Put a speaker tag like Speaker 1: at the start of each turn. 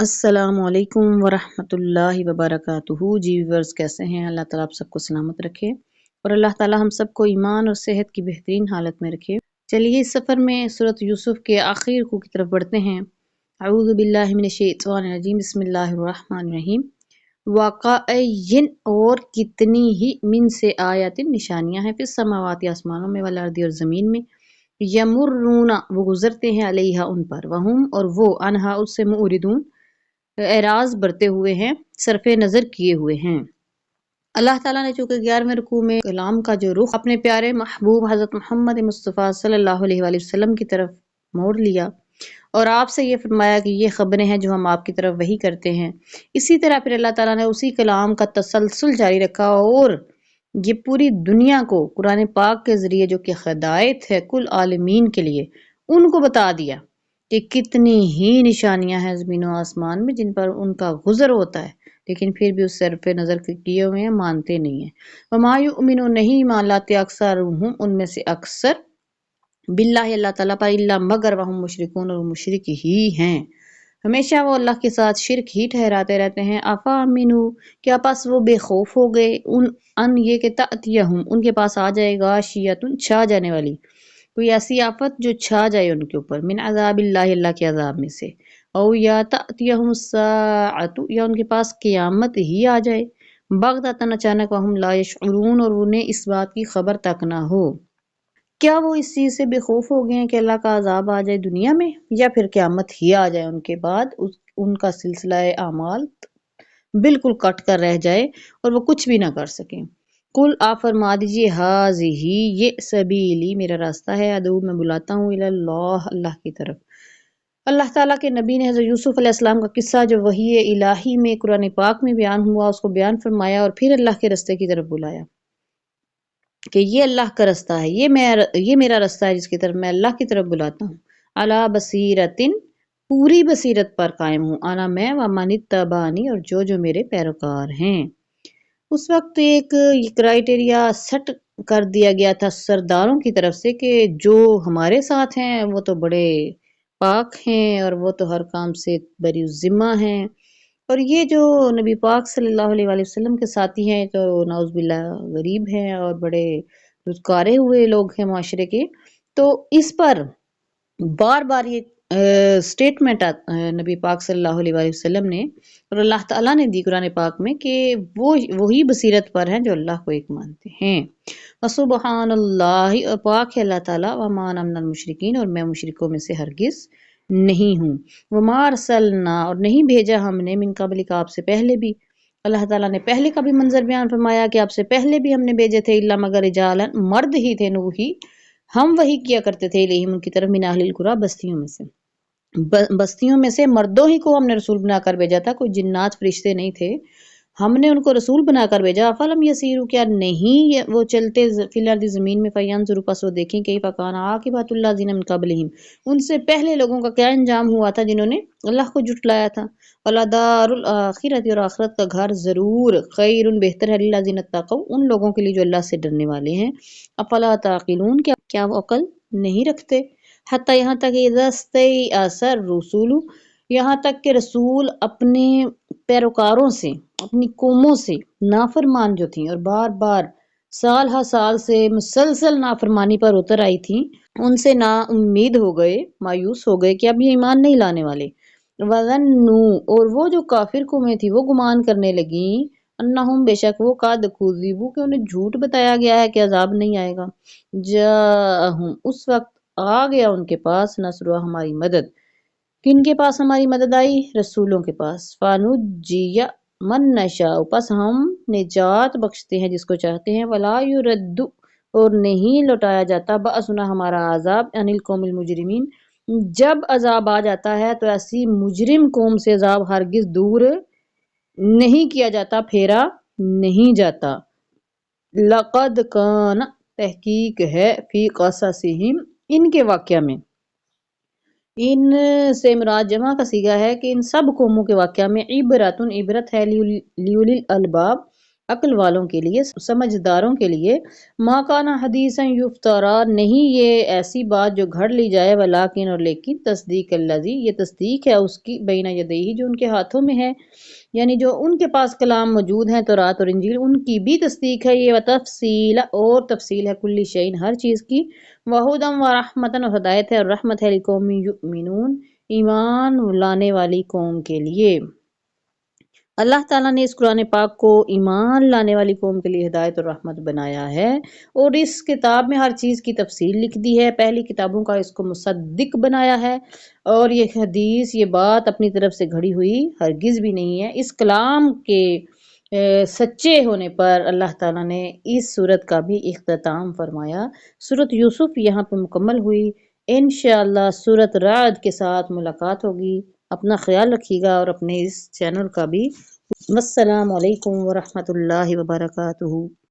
Speaker 1: السلام علیکم ورحمۃ اللہ وبرکاتہ۔ جی ویورز کیسے ہیں؟ اللہ تعالیٰ آپ سب کو سلامت رکھے اور اللہ تعالیٰ ہم سب کو ایمان اور صحت کی بہترین حالت میں رکھے۔ چلیے اس سفر میں سورۃ یوسف کے آخر رکوع کی طرف بڑھتے ہیں۔ اعوذ باللہ من الشیطان الرجیم، بسم اللہ الرحمن الرحیم۔ وَقَأَيِّن اور کتنی ہی من سے آیات نشانیاں ہیں، فی السماوات آسمانوں میں، والارض اور زمین میں، یمرون وہ گزرتے ہیں، علیہا ان پر، وہم اور وہ انہا اس سے معرضون اعراض برتے ہوئے ہیں، صرف نظر کیے ہوئے ہیں۔ اللہ تعالیٰ نے چونکہ 11ویں رکوع میں کلام کا جو رخ اپنے پیارے محبوب حضرت محمد مصطفیٰ صلی اللہ علیہ وآلہ وسلم کی طرف موڑ لیا اور آپ سے یہ فرمایا کہ یہ خبریں ہیں جو ہم آپ کی طرف وحی کرتے ہیں، اسی طرح پھر اللہ تعالیٰ نے اسی کلام کا تسلسل جاری رکھا اور یہ پوری دنیا کو قرآن پاک کے ذریعے جو کہ ہدایت ہے کل عالمین کے لیے، ان کو بتا دیا کہ کتنی ہی نشانیاں ہیں زمین و آسمان میں جن پر ان کا گزر ہوتا ہے، لیکن پھر بھی اس صرف نظر کیے ہوئے ہیں، مانتے نہیں ہیں۔ وما یؤمنو نہیں مان لاتے اکثرہم ان میں سے اکثر، باللہ اللہ تعالیٰ پر، الا مگر وہم مشرکون اور مشرک ہی ہیں، ہمیشہ وہ اللہ کے ساتھ شرک ہی ٹھہراتے رہتے ہیں۔ افا امنو کیا پس وہ بے خوف ہو گئے، ان یہ کہ تأتیہم ان کے پاس آ جائے گا، غاشیۃ چھا جانے والی، کوئی ایسی آفت جو چھا جائے ان کے اوپر، من عذاب اللہ اللہ کے عذاب میں سے، او یا تأتیہم الساعۃ یا ان کے پاس قیامت ہی آ جائے، بغتۃ اچانک، وہم لا یشعرون اور انہیں اس بات کی خبر تک نہ ہو۔ کیا وہ اس چیز سے بے خوف ہو گئے ہیں کہ اللہ کا عذاب آ جائے دنیا میں، یا پھر قیامت ہی آ جائے ان کے بعد، ان کا سلسلہ اعمال بالکل کٹ کر رہ جائے اور وہ کچھ بھی نہ کر سکیں۔ قل آپ فرما دیجئے، ہاذہ یہ سبیلی میرا راستہ ہے، ادعو میں بلاتا ہوں، الی اللہ اللہ کی طرف۔ اللہ تعالیٰ کے نبی نے حضرت یوسف علیہ السلام کا قصہ جو وحی الہی میں قرآن پاک میں بیان ہوا، اس کو بیان فرمایا اور پھر اللہ کے راستے کی طرف بلایا کہ یہ اللہ کا راستہ ہے، یہ میرا راستہ ہے جس کی طرف میں اللہ کی طرف بلاتا ہوں، علی بصیرتن پوری بصیرت پر قائم ہوں، انا میں، ومن اتبعنی اور جو میرے پیروکار ہیں۔ اس وقت ایک کرائیٹیریا سیٹ کر دیا گیا تھا سرداروں کی طرف سے کہ جو ہمارے ساتھ ہیں وہ تو بڑے پاک ہیں اور وہ تو ہر کام سے بری الذمہ ہیں، اور یہ جو نبی پاک صلی اللہ علیہ وآلہ وسلم کے ساتھی ہیں تو نعوذ باللہ غریب ہیں اور بڑے رزگارے ہوئے لوگ ہیں معاشرے کے۔ تو اس پر بار بار یہ سٹیٹمنٹ نبی پاک صلی اللہ علیہ وآلہ وسلم نے اور اللہ تعالیٰ نے دی قرآن پاک میں کہ وہی بصیرت پر ہیں جو اللہ کو ایک مانتے ہیں۔ وسبحان اللہ اور پاک ہے اللہ تعالیٰ، وما انا من المشرکین اور میں مشرکوں میں سے ہرگز نہیں ہوں۔ وما ارسلنا اور نہیں بھیجا ہم نے، من قبل کا آپ سے پہلے بھی، اللہ تعالیٰ نے پہلے کا بھی منظر بیان فرمایا کہ آپ سے پہلے بھی ہم نے بھیجے تھے، الا مگر رجالا مرد ہی تھے، نوحی ہم وہی کیا کرتے تھے، الیہم ان کی طرف، من اہل القری بستیوں میں سے، بستیوں میں سے مردوں ہی کو ہم نے رسول بنا کر بھیجا تھا، کوئی جنات فرشتے نہیں تھے، ہم نے ان کو رسول بنا کر بھیجا۔ فلم یسیروا کیا نہیں وہ چلتے فی الارض زمین میں، فینظروا پس وہ دیکھیں کیف کان عاقبۃ الذین من قبلہم ان سے پہلے لوگوں کا کیا انجام ہوا تھا جنہوں نے اللہ کو جھٹلایا تھا۔ ولدار الآخرۃ اور آخرت کا گھر ضرور خیر بہتر ہے، للذین اتقوا ان لوگوں کے لیے جو اللہ سے ڈرنے والے ہیں۔ افلا تعقلون کیا وہ عقل نہیں رکھتے؟ حتی یہاں تک اذا استیأس الرسول یہاں تک کہ رسول اپنے پیروکاروں سے، اپنی قوموں سے نافرمان جو تھیں اور بار بار سال ہا سال سے مسلسل نافرمانی پر اتر آئی تھیں، ان سے نا امید ہو گئے، مایوس ہو گئے کہ اب یہ ایمان نہیں لانے والے۔ وَظَنُّوا اور وہ جو کافر قومیں تھی وہ گمان کرنے لگیں، انہم بے شک وہ قد کذبوا کہ انہیں جھوٹ بتایا گیا ہے کہ عذاب نہیں آئے گا، جاءہم اس وقت آ گیا ان کے پاس نصرنا ہماری مدد۔ کن کے پاس ہماری مدد آئی؟ رسولوں کے پاس۔ فَنُجِّيَ مَن نَشَاءُ پس ہم نجات بخشتے ہیں جس کو چاہتے ہیں، وَلَا يُرَدُّ اور نہیں لوٹایا جاتا، بأسنا ہمارا عذاب، عن القوم المجرمین جب عذاب آ جاتا ہے تو ایسی مجرم قوم سے عذاب ہرگز دور نہیں کیا جاتا، پھیرا نہیں جاتا۔ لقد کان تحقیق ہے، فی قصصہم ان کے واقعہ میں، ان سے مراد جمع کا صیغہ ہے کہ ان سب قوموں کے واقعہ میں عبرت ہے، لیولی الالباب عقل والوں کے لیے، سمجھداروں کے لیے، ما کان حدیثا یفترا، نہیں یہ ایسی بات جو گھڑ لی جائے، ولیکن اور لیکن تصدیق الذی، یہ تصدیق ہے اس کی، بین یدیہ، جو ان کے ہاتھوں میں ہے، یعنی جو ان کے پاس کلام موجود ہیں تورات اور انجیل، ان کی بھی تصدیق ہے یہ، وتفصیل، اور تفصیل ہے، کل شیء، ہر چیز کی، وہدی ورحمۃ، اور ہدایت ہے اور رحمت ہے، لقوم یؤمنون، ایمان لانے والی قوم کے لیے۔ اللہ تعالیٰ نے اس قرآن پاک کو ایمان لانے والی قوم کے لیے ہدایت اور رحمت بنایا ہے، اور اس کتاب میں ہر چیز کی تفصیل لکھ دی ہے، پہلی کتابوں کا اس کو مصدق بنایا ہے، اور یہ حدیث، یہ بات اپنی طرف سے گھڑی ہوئی ہرگز بھی نہیں ہے۔ اس کلام کے سچے ہونے پر اللہ تعالیٰ نے اس سورت کا بھی اختتام فرمایا۔ سورت یوسف یہاں پہ مکمل ہوئی۔ انشاءاللہ سورت رعد کے ساتھ ملاقات ہوگی۔ اپنا خیال رکھیے گا اور اپنے اس چینل کا بھی۔ والسلام علیکم ورحمۃ اللہ وبرکاتہ۔